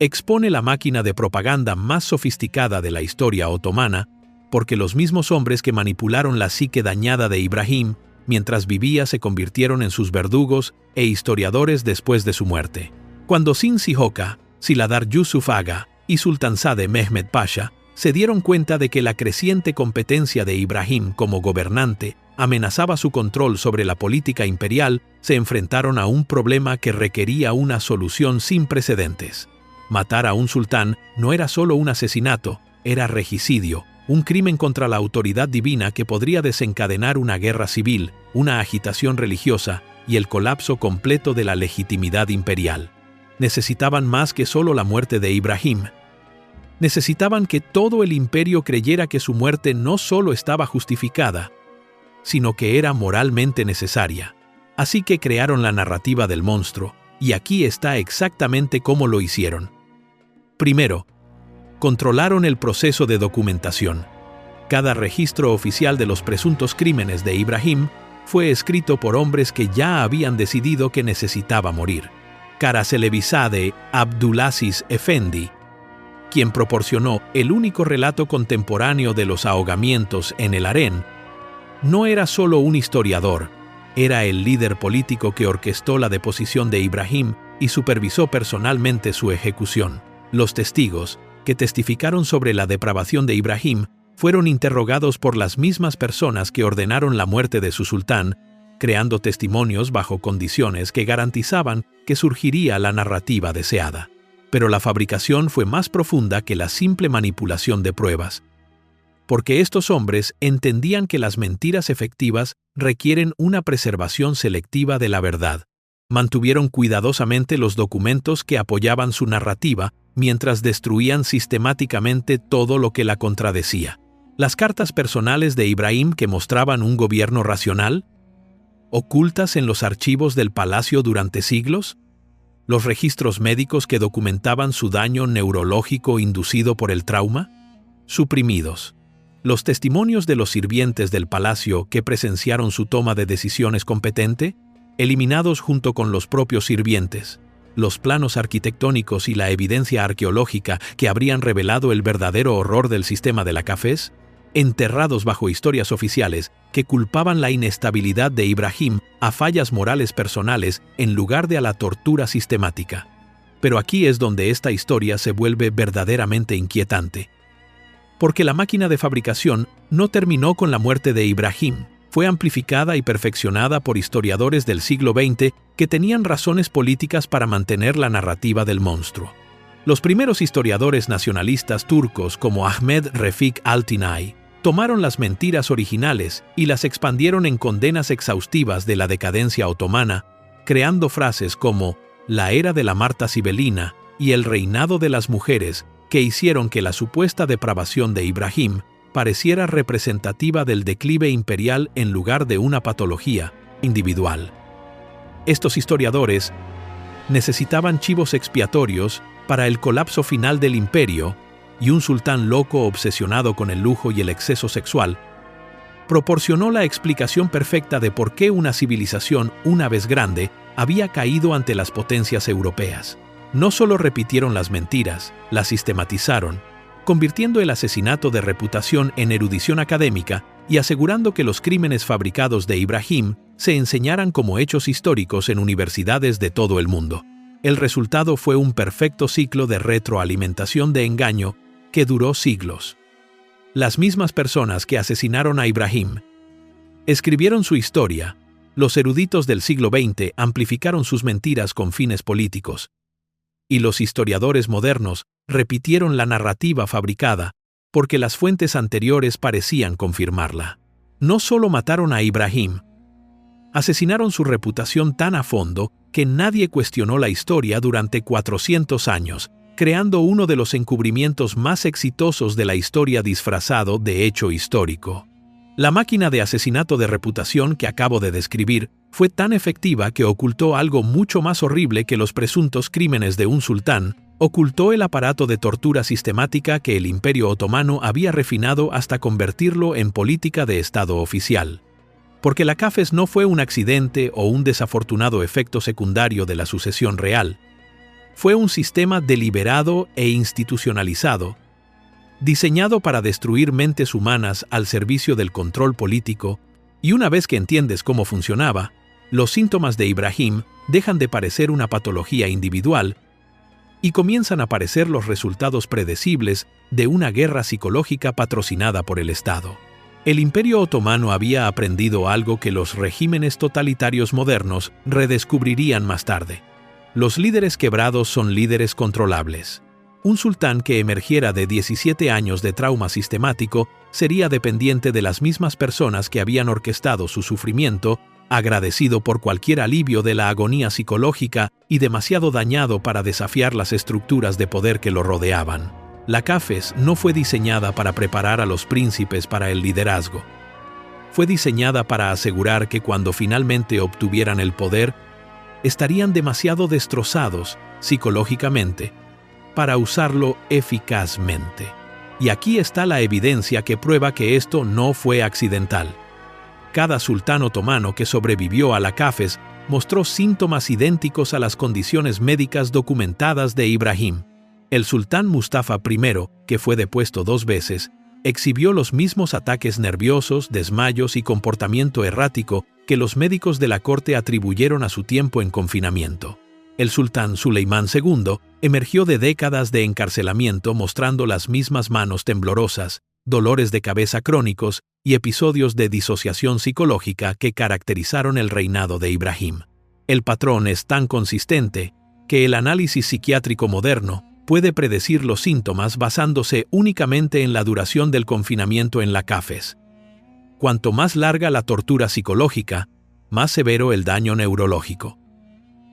Speaker 1: Expone la máquina de propaganda más sofisticada de la historia otomana, porque los mismos hombres que manipularon la psique dañada de Ibrahim mientras vivía se convirtieron en sus verdugos e historiadores después de su muerte. Cuando Sinsi Hoca, Siladar Yusuf Aga y Sultanzade Mehmed Pasha se dieron cuenta de que la creciente competencia de Ibrahim como gobernante amenazaba su control sobre la política imperial, se enfrentaron a un problema que requería una solución sin precedentes. Matar a un sultán no era solo un asesinato, era regicidio, un crimen contra la autoridad divina que podría desencadenar una guerra civil, una agitación religiosa y el colapso completo de la legitimidad imperial. Necesitaban más que solo la muerte de Ibrahim. Necesitaban que todo el imperio creyera que su muerte no solo estaba justificada, sino que era moralmente necesaria. Así que crearon la narrativa del monstruo, y aquí está exactamente cómo lo hicieron. Primero, controlaron el proceso de documentación. Cada registro oficial de los presuntos crímenes de Ibrahim fue escrito por hombres que ya habían decidido que necesitaba morir. Karaselevizade Abdulaziz Efendi, quien proporcionó el único relato contemporáneo de los ahogamientos en el harén, no era solo un historiador, era el líder político que orquestó la deposición de Ibrahim y supervisó personalmente su ejecución. Los testigos, que testificaron sobre la depravación de Ibrahim, fueron interrogados por las mismas personas que ordenaron la muerte de su sultán, creando testimonios bajo condiciones que garantizaban que surgiría la narrativa deseada. Pero la fabricación fue más profunda que la simple manipulación de pruebas, porque estos hombres entendían que las mentiras efectivas requieren una preservación selectiva de la verdad. Mantuvieron cuidadosamente los documentos que apoyaban su narrativa mientras destruían sistemáticamente todo lo que la contradecía. Las cartas personales de Ibrahim que mostraban un gobierno racional, ocultas en los archivos del palacio durante siglos, los registros médicos que documentaban su daño neurológico inducido por el trauma, suprimidos. Los testimonios de los sirvientes del palacio que presenciaron su toma de decisiones competente, eliminados junto con los propios sirvientes. Los planos arquitectónicos y la evidencia arqueológica que habrían revelado el verdadero horror del sistema de la Cafés, enterrados bajo historias oficiales que culpaban la inestabilidad de Ibrahim a fallas morales personales en lugar de a la tortura sistemática. Pero aquí es donde esta historia se vuelve verdaderamente inquietante. Porque la máquina de fabricación no terminó con la muerte de Ibrahim, fue amplificada y perfeccionada por historiadores del siglo XX que tenían razones políticas para mantener la narrativa del monstruo. Los primeros historiadores nacionalistas turcos como Ahmed Refik Altinay tomaron las mentiras originales y las expandieron en condenas exhaustivas de la decadencia otomana, creando frases como «la era de la Marta Sibelina» y «el reinado de las mujeres», que hicieron que la supuesta depravación de Ibrahim pareciera representativa del declive imperial en lugar de una patología individual. Estos historiadores necesitaban chivos expiatorios para el colapso final del imperio, y un sultán loco obsesionado con el lujo y el exceso sexual proporcionó la explicación perfecta de por qué una civilización, una vez grande, había caído ante las potencias europeas. No solo repitieron las mentiras, las sistematizaron, convirtiendo el asesinato de reputación en erudición académica y asegurando que los crímenes fabricados de Ibrahim se enseñaran como hechos históricos en universidades de todo el mundo. El resultado fue un perfecto ciclo de retroalimentación de engaño que duró siglos. Las mismas personas que asesinaron a Ibrahim escribieron su historia. Los eruditos del siglo XX amplificaron sus mentiras con fines políticos, y los historiadores modernos repitieron la narrativa fabricada porque las fuentes anteriores parecían confirmarla. No solo mataron a Ibrahim, asesinaron su reputación tan a fondo que nadie cuestionó la historia durante 400 años, creando uno de los encubrimientos más exitosos de la historia disfrazado de hecho histórico. La máquina de asesinato de reputación que acabo de describir fue tan efectiva que ocultó algo mucho más horrible que los presuntos crímenes de un sultán. Ocultó el aparato de tortura sistemática que el Imperio Otomano había refinado hasta convertirlo en política de Estado oficial. Porque la CAFES no fue un accidente o un desafortunado efecto secundario de la sucesión real. Fue un sistema deliberado e institucionalizado, diseñado para destruir mentes humanas al servicio del control político, y una vez que entiendes cómo funcionaba, los síntomas de Ibrahim dejan de parecer una patología individual y comienzan a aparecer los resultados predecibles de una guerra psicológica patrocinada por el Estado. El Imperio Otomano había aprendido algo que los regímenes totalitarios modernos redescubrirían más tarde. Los líderes quebrados son líderes controlables. Un sultán que emergiera de 17 años de trauma sistemático sería dependiente de las mismas personas que habían orquestado su sufrimiento, agradecido por cualquier alivio de la agonía psicológica y demasiado dañado para desafiar las estructuras de poder que lo rodeaban. La CAFES no fue diseñada para preparar a los príncipes para el liderazgo. Fue diseñada para asegurar que cuando finalmente obtuvieran el poder, estarían demasiado destrozados psicológicamente para usarlo eficazmente. Y aquí está la evidencia que prueba que esto no fue accidental. Cada sultán otomano que sobrevivió a la CAFES mostró síntomas idénticos a las condiciones médicas documentadas de Ibrahim. El sultán Mustafa I, que fue depuesto 2 veces, exhibió los mismos ataques nerviosos, desmayos y comportamiento errático que los médicos de la corte atribuyeron a su tiempo en confinamiento. El sultán Suleimán II emergió de décadas de encarcelamiento mostrando las mismas manos temblorosas, dolores de cabeza crónicos y episodios de disociación psicológica que caracterizaron el reinado de Ibrahim. El patrón es tan consistente que el análisis psiquiátrico moderno puede predecir los síntomas basándose únicamente en la duración del confinamiento en la CAFES. Cuanto más larga la tortura psicológica, más severo el daño neurológico.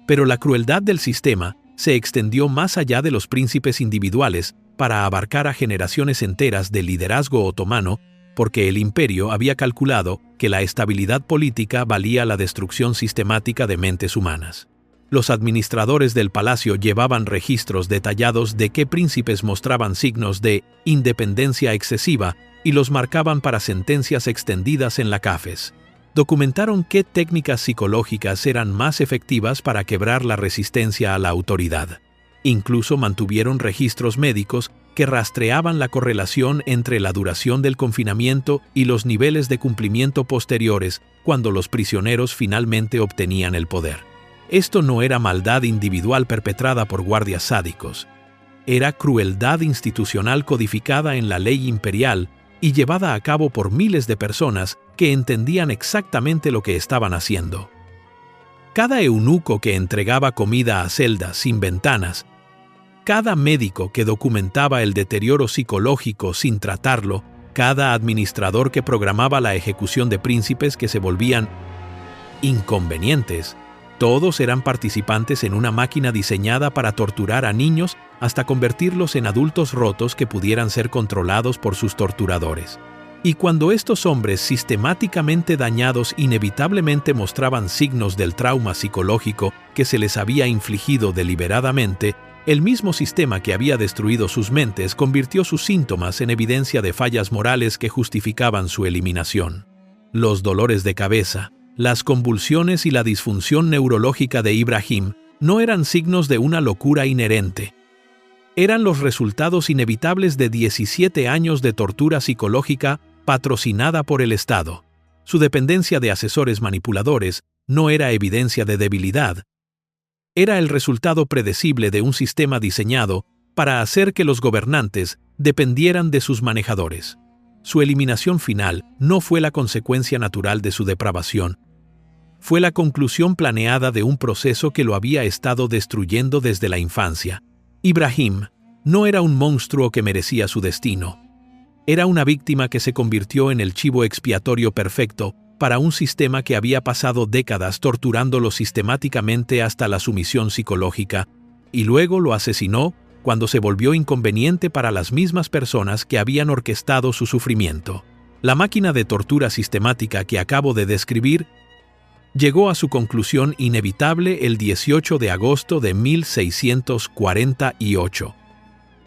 Speaker 1: Pero la crueldad del sistema se extendió más allá de los príncipes individuales para abarcar a generaciones enteras del liderazgo otomano, porque el imperio había calculado que la estabilidad política valía la destrucción sistemática de mentes humanas. Los administradores del palacio llevaban registros detallados de qué príncipes mostraban signos de independencia excesiva y los marcaban para sentencias extendidas en la CAFES. Documentaron qué técnicas psicológicas eran más efectivas para quebrar la resistencia a la autoridad. Incluso mantuvieron registros médicos que rastreaban la correlación entre la duración del confinamiento y los niveles de cumplimiento posteriores cuando los prisioneros finalmente obtenían el poder. Esto no era maldad individual perpetrada por guardias sádicos. Era crueldad institucional codificada en la ley imperial y llevada a cabo por miles de personas que entendían exactamente lo que estaban haciendo. Cada eunuco que entregaba comida a celdas sin ventanas, cada médico que documentaba el deterioro psicológico sin tratarlo, cada administrador que programaba la ejecución de príncipes que se volvían inconvenientes, todos eran participantes en una máquina diseñada para torturar a niños hasta convertirlos en adultos rotos que pudieran ser controlados por sus torturadores. Y cuando estos hombres sistemáticamente dañados inevitablemente mostraban signos del trauma psicológico que se les había infligido deliberadamente, el mismo sistema que había destruido sus mentes convirtió sus síntomas en evidencia de fallas morales que justificaban su eliminación. Los dolores de cabeza, las convulsiones y la disfunción neurológica de Ibrahim no eran signos de una locura inherente. Eran los resultados inevitables de 17 años de tortura psicológica patrocinada por el Estado. Su dependencia de asesores manipuladores no era evidencia de debilidad. Era el resultado predecible de un sistema diseñado para hacer que los gobernantes dependieran de sus manejadores. Su eliminación final no fue la consecuencia natural de su depravación. Fue la conclusión planeada de un proceso que lo había estado destruyendo desde la infancia. Ibrahim no era un monstruo que merecía su destino. Era una víctima que se convirtió en el chivo expiatorio perfecto para un sistema que había pasado décadas torturándolo sistemáticamente hasta la sumisión psicológica, y luego lo asesinó cuando se volvió inconveniente para las mismas personas que habían orquestado su sufrimiento. La máquina de tortura sistemática que acabo de describir llegó a su conclusión inevitable el 18 de agosto de 1648.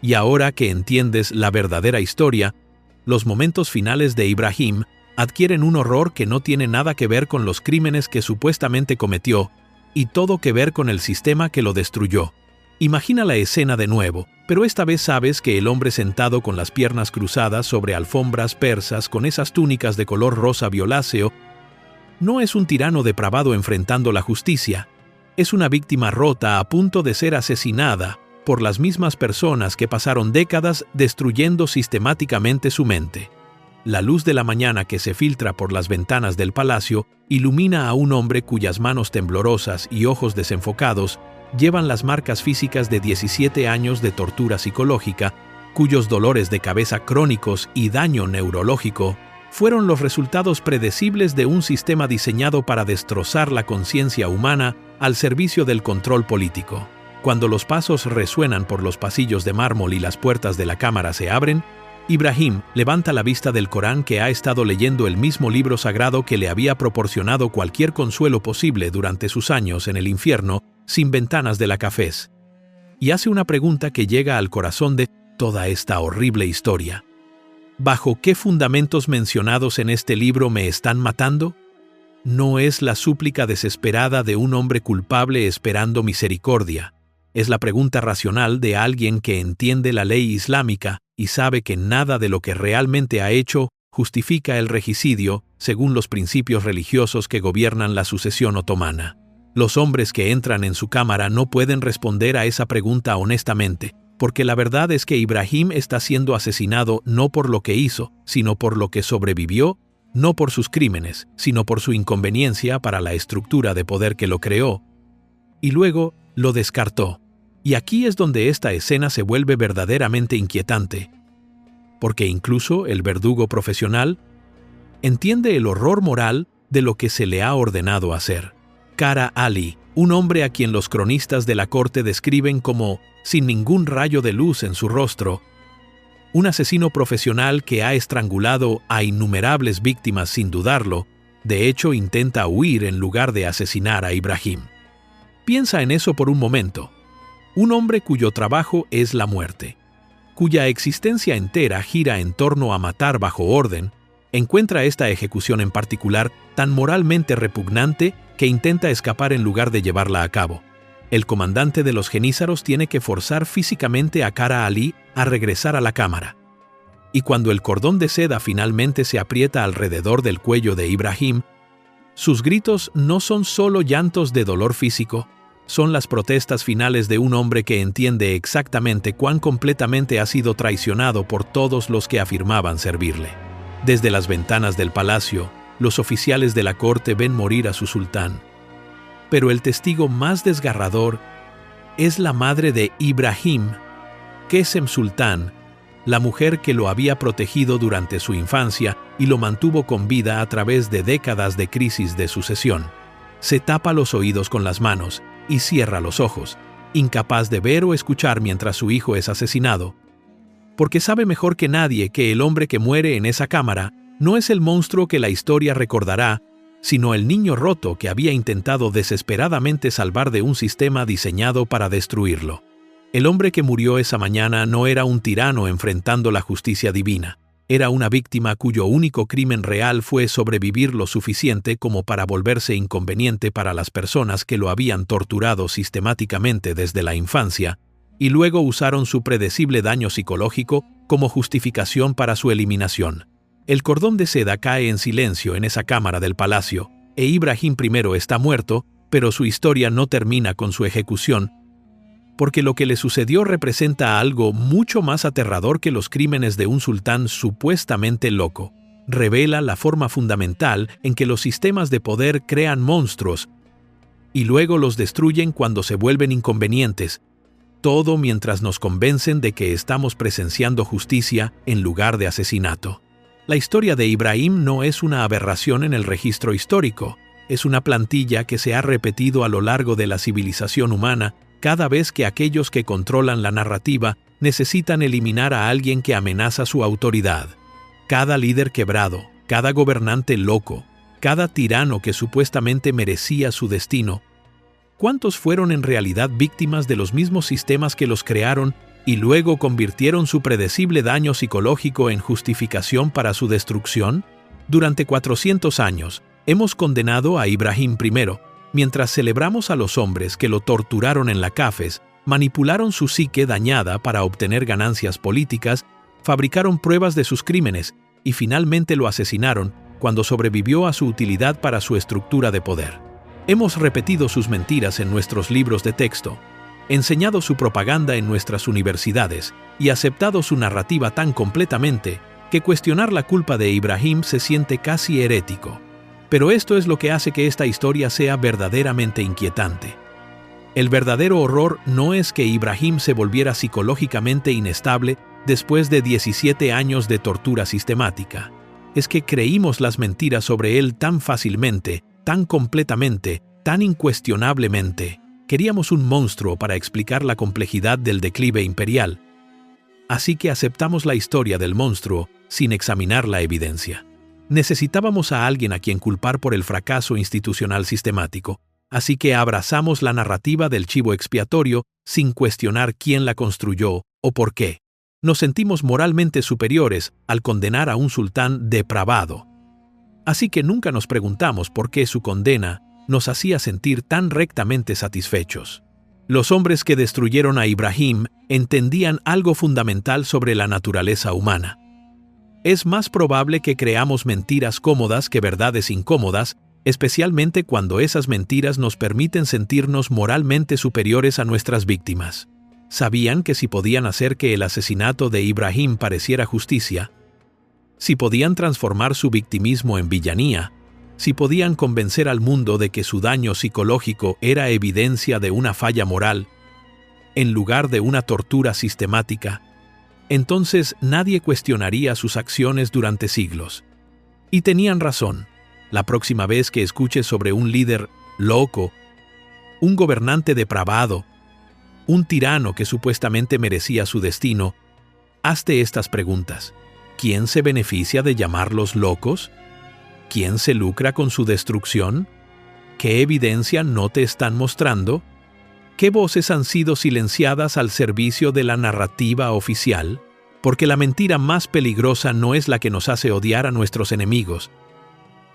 Speaker 1: Y ahora que entiendes la verdadera historia, los momentos finales de Ibrahim adquieren un horror que no tiene nada que ver con los crímenes que supuestamente cometió, y todo que ver con el sistema que lo destruyó. Imagina la escena de nuevo, pero esta vez sabes que el hombre sentado con las piernas cruzadas sobre alfombras persas con esas túnicas de color rosa violáceo no es un tirano depravado enfrentando la justicia, es una víctima rota a punto de ser asesinada por las mismas personas que pasaron décadas destruyendo sistemáticamente su mente. La luz de la mañana que se filtra por las ventanas del palacio ilumina a un hombre cuyas manos temblorosas y ojos desenfocados llevan las marcas físicas de 17 años de tortura psicológica, cuyos dolores de cabeza crónicos y daño neurológico fueron los resultados predecibles de un sistema diseñado para destrozar la conciencia humana al servicio del control político. Cuando los pasos resuenan por los pasillos de mármol y las puertas de la cámara se abren, Ibrahim levanta la vista del Corán, que ha estado leyendo el mismo libro sagrado que le había proporcionado cualquier consuelo posible durante sus años en el infierno sin ventanas de la Cafés, y hace una pregunta que llega al corazón de toda esta horrible historia. ¿Bajo qué fundamentos mencionados en este libro me están matando? No es la súplica desesperada de un hombre culpable esperando misericordia. Es la pregunta racional de alguien que entiende la ley islámica y sabe que nada de lo que realmente ha hecho justifica el regicidio según los principios religiosos que gobiernan la sucesión otomana. Los hombres que entran en su cámara no pueden responder a esa pregunta honestamente, porque la verdad es que Ibrahim está siendo asesinado no por lo que hizo, sino por lo que sobrevivió, no por sus crímenes, sino por su inconveniencia para la estructura de poder que lo creó, y luego lo descartó. Y aquí es donde esta escena se vuelve verdaderamente inquietante, porque incluso el verdugo profesional entiende el horror moral de lo que se le ha ordenado hacer. Kara Ali, un hombre a quien los cronistas de la corte describen como sin ningún rayo de luz en su rostro, un asesino profesional que ha estrangulado a innumerables víctimas sin dudarlo, de hecho intenta huir en lugar de asesinar a Ibrahim. Piensa en eso por un momento. Un hombre cuyo trabajo es la muerte, cuya existencia entera gira en torno a matar bajo orden, encuentra esta ejecución en particular tan moralmente repugnante que intenta escapar en lugar de llevarla a cabo. El comandante de los genízaros tiene que forzar físicamente a Kara Ali a regresar a la cámara. Y cuando el cordón de seda finalmente se aprieta alrededor del cuello de Ibrahim, sus gritos no son solo llantos de dolor físico, son las protestas finales de un hombre que entiende exactamente cuán completamente ha sido traicionado por todos los que afirmaban servirle. Desde las ventanas del palacio, los oficiales de la corte ven morir a su sultán. Pero el testigo más desgarrador es la madre de Ibrahim, Kesem Sultán, la mujer que lo había protegido durante su infancia y lo mantuvo con vida a través de décadas de crisis de sucesión. Se tapa los oídos con las manos y cierra los ojos, incapaz de ver o escuchar mientras su hijo es asesinado, porque sabe mejor que nadie que el hombre que muere en esa cámara no es el monstruo que la historia recordará, sino el niño roto que había intentado desesperadamente salvar de un sistema diseñado para destruirlo. El hombre que murió esa mañana no era un tirano enfrentando la justicia divina, era una víctima cuyo único crimen real fue sobrevivir lo suficiente como para volverse inconveniente para las personas que lo habían torturado sistemáticamente desde la infancia, y luego usaron su predecible daño psicológico como justificación para su eliminación. El cordón de seda cae en silencio en esa cámara del palacio, e Ibrahim I está muerto, pero su historia no termina con su ejecución, porque lo que le sucedió representa algo mucho más aterrador que los crímenes de un sultán supuestamente loco. Revela la forma fundamental en que los sistemas de poder crean monstruos y luego los destruyen cuando se vuelven inconvenientes, Todo mientras nos convencen de que estamos presenciando justicia en lugar de asesinato. La historia de Ibrahim no es una aberración en el registro histórico, es una plantilla que se ha repetido a lo largo de la civilización humana cada vez que aquellos que controlan la narrativa necesitan eliminar a alguien que amenaza su autoridad. Cada líder quebrado, cada gobernante loco, cada tirano que supuestamente merecía su destino. ¿Cuántos fueron en realidad víctimas de los mismos sistemas que los crearon y luego convirtieron su predecible daño psicológico en justificación para su destrucción? Durante 400 años, hemos condenado a Ibrahim I, mientras celebramos a los hombres que lo torturaron en la Cafes, manipularon su psique dañada para obtener ganancias políticas, fabricaron pruebas de sus crímenes y finalmente lo asesinaron cuando sobrevivió a su utilidad para su estructura de poder. Hemos repetido sus mentiras en nuestros libros de texto, enseñado su propaganda en nuestras universidades y aceptado su narrativa tan completamente que cuestionar la culpa de Ibrahim se siente casi herético. Pero esto es lo que hace que esta historia sea verdaderamente inquietante. El verdadero horror no es que Ibrahim se volviera psicológicamente inestable después de 17 años de tortura sistemática. Es que creímos las mentiras sobre él tan fácilmente, tan completamente, tan incuestionablemente. Queríamos un monstruo para explicar la complejidad del declive imperial. Así que aceptamos la historia del monstruo sin examinar la evidencia. Necesitábamos a alguien a quien culpar por el fracaso institucional sistemático, así que abrazamos la narrativa del chivo expiatorio sin cuestionar quién la construyó o por qué. Nos sentimos moralmente superiores al condenar a un sultán depravado. Así que nunca nos preguntamos por qué su condena nos hacía sentir tan rectamente satisfechos. Los hombres que destruyeron a Ibrahim entendían algo fundamental sobre la naturaleza humana. Es más probable que creamos mentiras cómodas que verdades incómodas, especialmente cuando esas mentiras nos permiten sentirnos moralmente superiores a nuestras víctimas. Sabían que si podían hacer que el asesinato de Ibrahim pareciera justicia, si podían transformar su victimismo en villanía, si podían convencer al mundo de que su daño psicológico era evidencia de una falla moral, en lugar de una tortura sistemática, entonces nadie cuestionaría sus acciones durante siglos. Y tenían razón. La próxima vez que escuches sobre un líder loco, un gobernante depravado, un tirano que supuestamente merecía su destino, hazte estas preguntas. ¿Quién se beneficia de llamarlos locos? ¿Quién se lucra con su destrucción? ¿Qué evidencia no te están mostrando? ¿Qué voces han sido silenciadas al servicio de la narrativa oficial? Porque la mentira más peligrosa no es la que nos hace odiar a nuestros enemigos,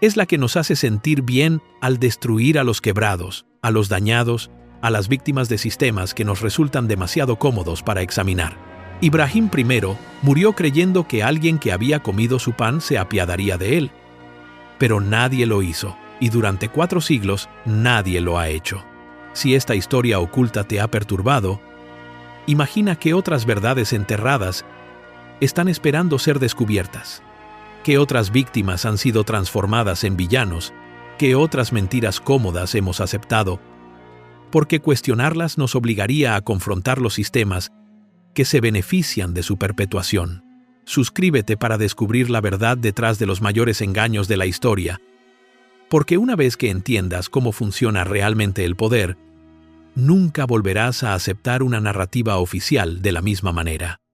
Speaker 1: es la que nos hace sentir bien al destruir a los quebrados, a los dañados, a las víctimas de sistemas que nos resultan demasiado cómodos para examinar. Ibrahim I murió creyendo que alguien que había comido su pan se apiadaría de él. Pero nadie lo hizo, y durante 4 siglos nadie lo ha hecho. Si esta historia oculta te ha perturbado, imagina qué otras verdades enterradas están esperando ser descubiertas. ¿Qué otras víctimas han sido transformadas en villanos? ¿Qué otras mentiras cómodas hemos aceptado? Porque cuestionarlas nos obligaría a confrontar los sistemas que se benefician de su perpetuación. Suscríbete para descubrir la verdad detrás de los mayores engaños de la historia. Porque una vez que entiendas cómo funciona realmente el poder, nunca volverás a aceptar una narrativa oficial de la misma manera.